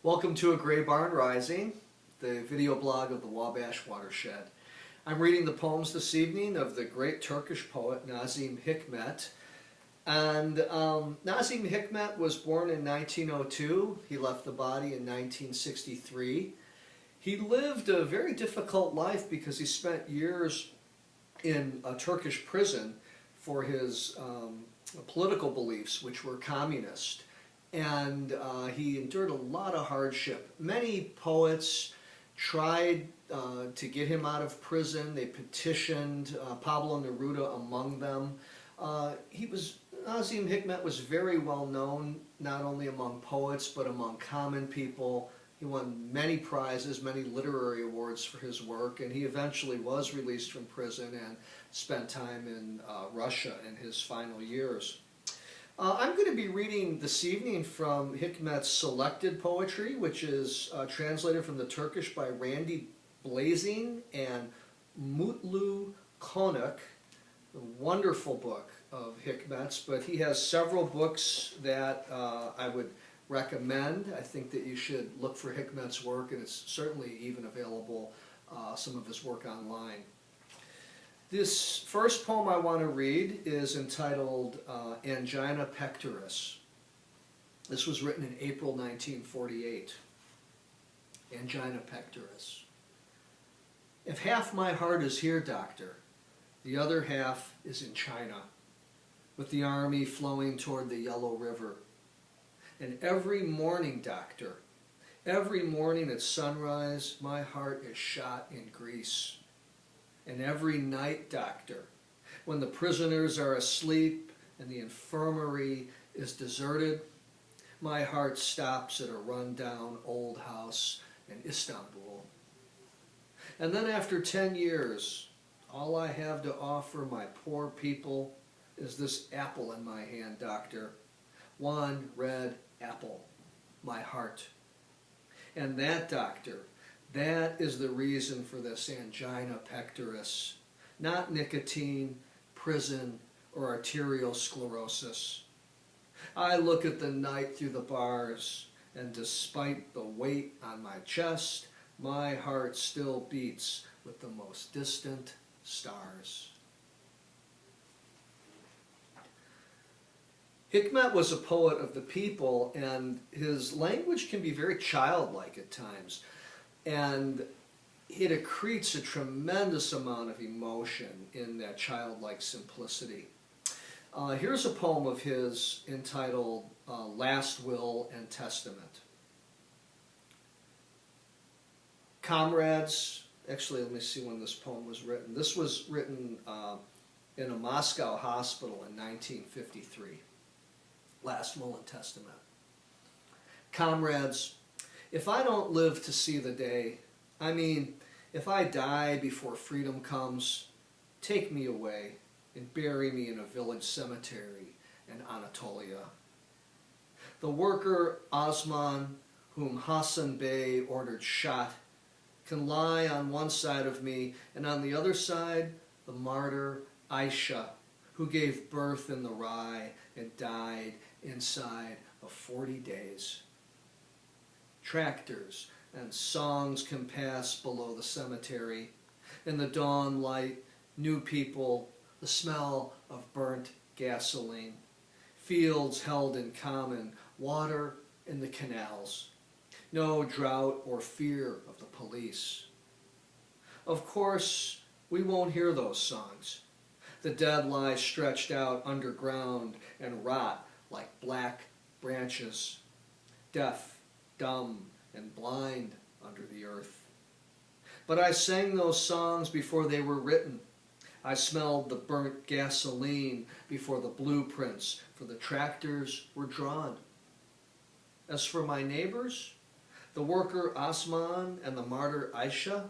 Welcome to A Gray Barn Rising, the video blog of the Wabash Watershed. I'm reading the poems this evening of the great Turkish poet Nazim Hikmet. And Nazim Hikmet was born in 1902. He left the body in 1963. He lived a very difficult life because he spent years in a Turkish prison for his political beliefs, which were communist. And he endured a lot of hardship. Many poets tried to get him out of prison. They petitioned, Pablo Neruda among them. Nazim Hikmet was very well known, not only among poets, but among common people. He won many prizes, many literary awards for his work, and he eventually was released from prison and spent time in Russia in his final years. I'm going to be reading this evening from Hikmet's selected poetry, which is translated from the Turkish by Randy Blazing and Mutlu Konak, a wonderful book of Hikmet's, but he has several books that I would recommend. I think that you should look for Hikmet's work, and it's certainly even available, some of his work online. This first poem I want to read is entitled Angina Pectoris. This was written in April 1948. Angina Pectoris. If half my heart is here, doctor, the other half is in China, with the army flowing toward the Yellow River. And every morning, doctor, every morning at sunrise, my heart is shot in Greece. And every night, doctor, when the prisoners are asleep and the infirmary is deserted, my heart stops at a run-down old house in Istanbul. And then after 10 years, all I have to offer my poor people is this apple in my hand, doctor. One red apple, my heart. And that, doctor, that is the reason for this angina pectoris, not nicotine, prison, or arterial sclerosis. I look at the night through the bars, and despite the weight on my chest, my heart still beats with the most distant stars. Hikmet was a poet of the people, and his language can be very childlike at times. And it accretes a tremendous amount of emotion in that childlike simplicity. Here's a poem of his entitled Last Will and Testament. Comrades, actually let me see when this poem was written. This was written in a Moscow hospital in 1953. Last Will and Testament. Comrades, if I don't live to see the day, I mean, if I die before freedom comes, take me away and bury me in a village cemetery in Anatolia. The worker Osman, whom Hassan Bey ordered shot, can lie on one side of me, and on the other side, the martyr Aisha, who gave birth in the rye and died inside of 40 days. Tractors and songs can pass below the cemetery. In the dawn light, new people, the smell of burnt gasoline, fields held in common, water in the canals, no drought or fear of the police. Of course, we won't hear those songs. The dead lie stretched out underground and rot like black branches, deaf, dumb, and blind under the earth. But I sang those songs before they were written. I smelled the burnt gasoline before the blueprints for the tractors were drawn. As for my neighbors, the worker Osman and the martyr Aisha,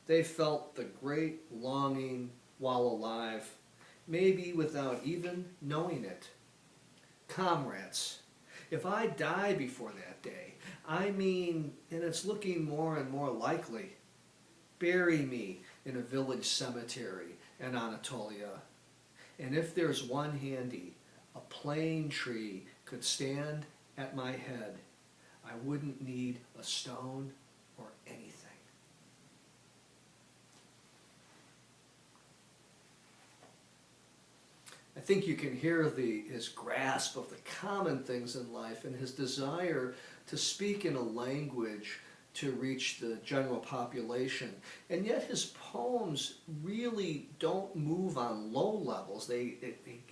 they felt the great longing while alive, maybe without even knowing it. Comrades, if I die before that day, I mean, and it's looking more and more likely, bury me in a village cemetery in Anatolia. And if there's one handy, a plane tree could stand at my head, I wouldn't need a stone or anything. I think you can hear his grasp of the common things in life and his desire to speak in a language to reach the general population. And yet his poems really don't move on low levels. They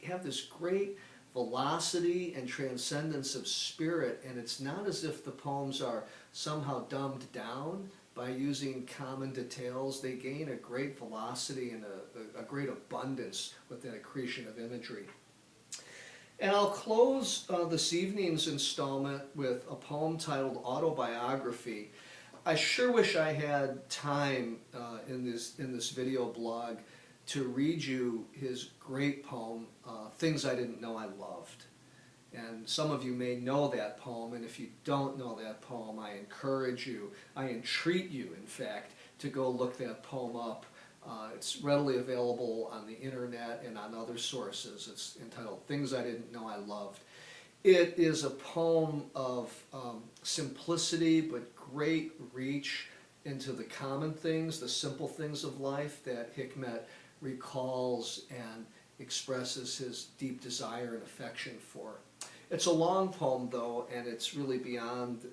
have this great velocity and transcendence of spirit, and it's not as if the poems are somehow dumbed down by using common details. They gain a great velocity and a great abundance with that accretion of imagery. And I'll close this evening's installment with a poem titled Autobiography. I sure wish I had time in this video blog to read you his great poem, Things I Didn't Know I Loved. And some of you may know that poem, and if you don't know that poem, I encourage you, I entreat you, in fact, to go look that poem up. It's readily available on the internet and on other sources. It's entitled Things I Didn't Know I Loved. It is a poem of simplicity but great reach into the common things, the simple things of life that Hikmet recalls and expresses his deep desire and affection for. It's a long poem, though, and it's really beyond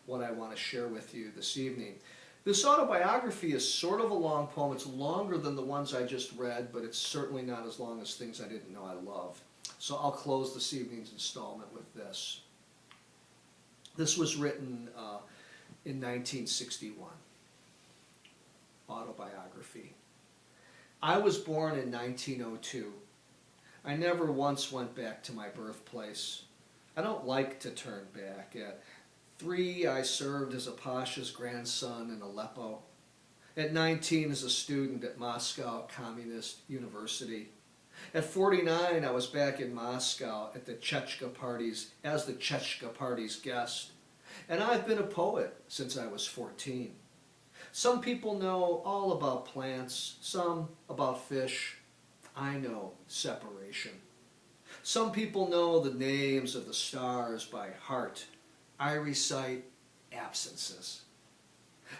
what I want to share with you this evening. This autobiography is sort of a long poem. It's longer than the ones I just read, but it's certainly not as long as Things I Didn't Know I Loved. So I'll close this evening's installment with this. This was written in 1961. Autobiography. I was born in 1902. I never once went back to my birthplace. I don't like to turn back. At 3, I served as a pasha's grandson in Aleppo. At 19, as a student at Moscow Communist University. At 49, I was back in Moscow at the Chechka parties, as the Chechka party's guest. And I've been a poet since I was 14. Some people know all about plants, some about fish. I know separation. Some people know the names of the stars by heart. I recite absences.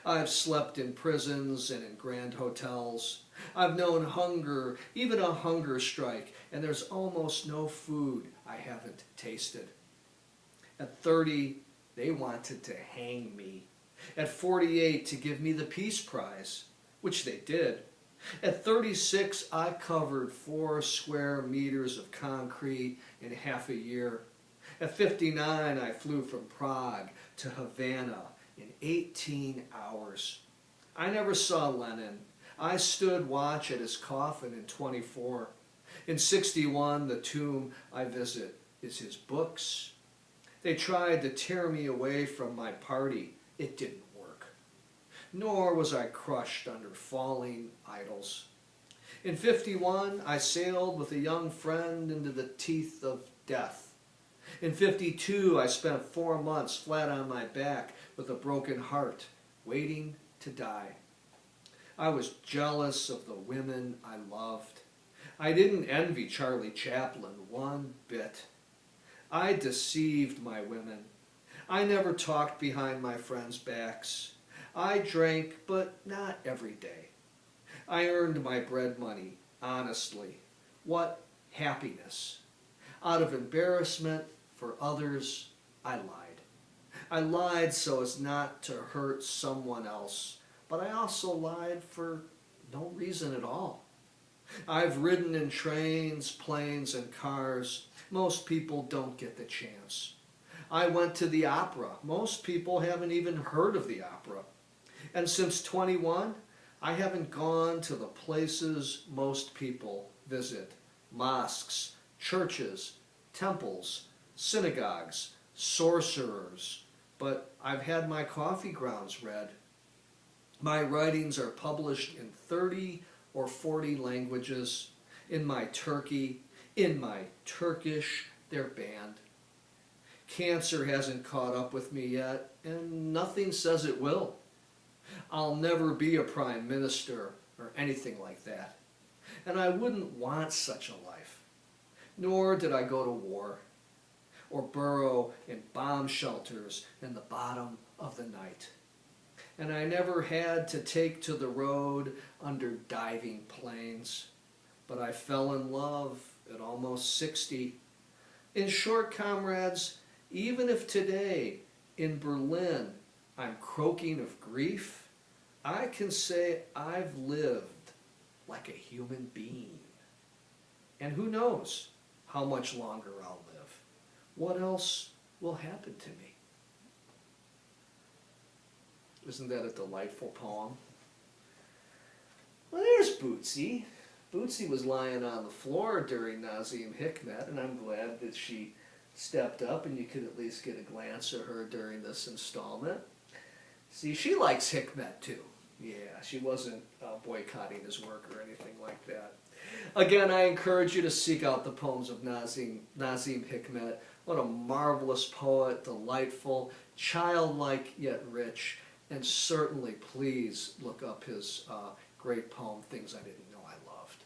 I've slept in prisons and in grand hotels. I've known hunger, even a hunger strike, and there's almost no food I haven't tasted. At 30, they wanted to hang me. At 48, to give me the Peace Prize, which they did. At 36, I covered 4 square meters of concrete in half a year. At 59, I flew from Prague to Havana in 18 hours. I never saw Lenin. I stood watch at his coffin in 24. In 61, the tomb I visit is his books. They tried to tear me away from my party. It didn't work. Nor was I crushed under falling idols. In 51, I sailed with a young friend into the teeth of death. In 52, I spent 4 months flat on my back with a broken heart, waiting to die. I was jealous of the women I loved. I didn't envy Charlie Chaplin one bit. I deceived my women. I never talked behind my friends' backs. I drank, but not every day. I earned my bread money, honestly. What happiness! Out of embarrassment for others, I lied. I lied so as not to hurt someone else, but I also lied for no reason at all. I've ridden in trains, planes, and cars. Most people don't get the chance. I went to the opera. Most people haven't even heard of the opera. And since 21, I haven't gone to the places most people visit. Mosques, churches, temples, synagogues, sorcerers. But I've had my coffee grounds read. My writings are published in 30 or 40 languages. In my Turkey, in my Turkish, they're banned. Cancer hasn't caught up with me yet, and nothing says it will. I'll never be a prime minister or anything like that. And I wouldn't want such a life. Nor did I go to war. or burrow in bomb shelters in the bottom of the night. And I never had to take to the road under diving planes, but I fell in love at almost 60. In short, comrades, even if today in Berlin I'm croaking of grief, I can say I've lived like a human being. And who knows how much longer I'll live? What else will happen to me? Isn't that a delightful poem? Well, there's Bootsy. Bootsy was lying on the floor during Nazim Hikmet, and I'm glad that she stepped up and you could at least get a glance at her during this installment. See, she likes Hikmet too. Yeah, she wasn't boycotting his work or anything like that. Again, I encourage you to seek out the poems of Nazim Hikmet. What a marvelous poet, delightful, childlike yet rich, and certainly please look up his great poem, Things I Didn't Know I Loved.